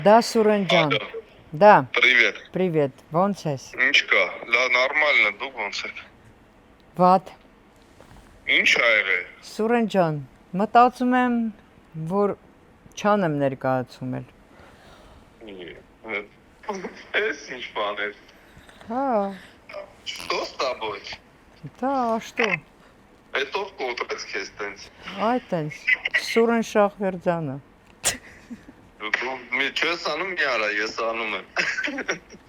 Да, Суранջան, Алло, да, привет. привет, ոնց ես, Ինչ կա։ Նորմալն է, դուք ոնց եք։ վատ, Ինչ ա եղել։ Սուրենջան, մտածում եմ, որ չանեմ ներկայացում էլ, Էս ինչ բան է։ հա, Что с тобой։ դա, աշտո, Էդ ով կոտրեց քեզ տենց։ այդ ենք, Սուրեն Շախվերձյանը, Դու մի չես անում, մի արա, ես անում եմ։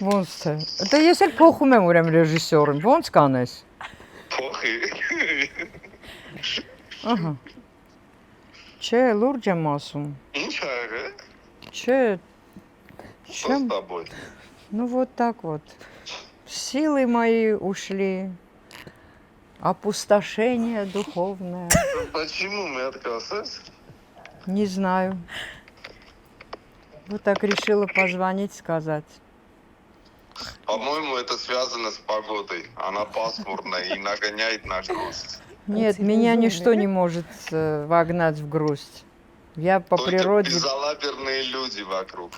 ոնց թե, դա ես էլ փոխում եմ ուրեմն ռեժիսորին, ոնց կանես, Փոխի։ ահա, չէ, լուրջ եմ ասում, Ինչ ա եղել։ չէ, Что с тобой։ ну вот так вот, силы мои ушли, опустошение духовное, Почему мы отказались? не знаю. Вот так решила позвонить, сказать. По-моему, это связано с погодой. Она пасмурная и нагоняет на грусть. Нет, меня ничто не может вогнать в грусть. Я по Только природе, безалаберные люди вокруг.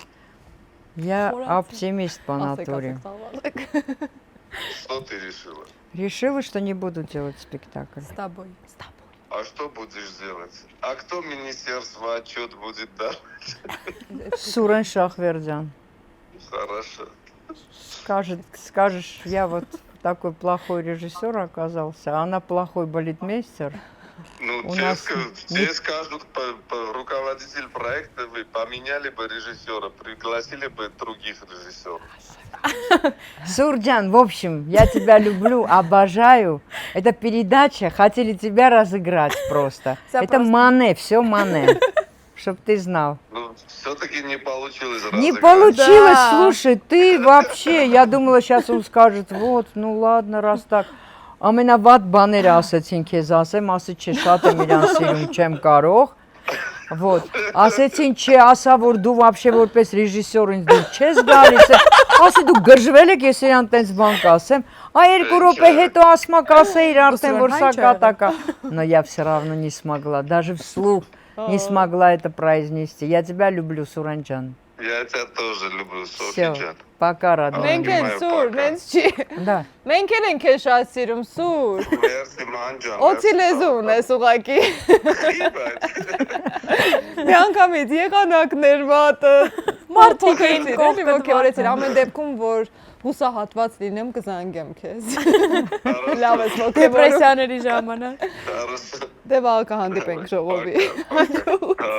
я оптимист по натуре. Что ты решила? Решила, что не буду делать спектакль. С тобой. А что будешь делать? А кто министерство отчет будет давать? Сурен Шахвердян. Хорошо. Скажешь, я вот такой плохой режиссер оказался, а она плохой балетмейстер. Ну, У тебе, нас тебе скажут, руководитель проекта, вы поменяли бы режиссера, пригласили бы других режиссеров. Сурджан, в общем, я тебя люблю, обожаю. Это передача, хотели тебя разыграть просто. Это Мане, все Мане, чтоб ты знал. Ну, все-таки не получилось Не разыграть. получилось, Да. слушай, ты вообще, я думала, сейчас он скажет, вот, ну ладно, раз так. Ամենավատ բաները ասեցին քեզ ասեմ, ասի չէ, շատ եմ իրան սիրում, չեմ կարող։ Вот, ասեցին չէ, ասա որ դու вообще որպես ռեժիսոր ինձ դու չես գալիս, ասի դու գժվել եք, ես իրան տենց бан կասեմ, а 2 րոպե հետո ասма կասեիր արդեն որ սա կատակա։ Но я все равно не смогла, даже вслух не смогла это произнести. Я тебя люблю, Суранджан. Я тебя тоже люблю, Всё, Софиджан. пока, родной. Մենք են սուր, նենց չի։ Да. Մենք էլ ենք քեզ շատ սիրում, սուր։ Merci, Մանջան։ Օծի լեզուն ես ուղակի։ Մի անգամից եղանակներ վատը։ Մարդիկ էին կողքդ ոգեորեցել, ամեն դեպքում որ հուսահատված լինեմ կզանգեմ քեզ։ Լավ ես ոգևորում։ Դեպրեսիաների ժամանակ։ Хорошо. Դե վաղ կհանդիպենք ժողովի։ Пока.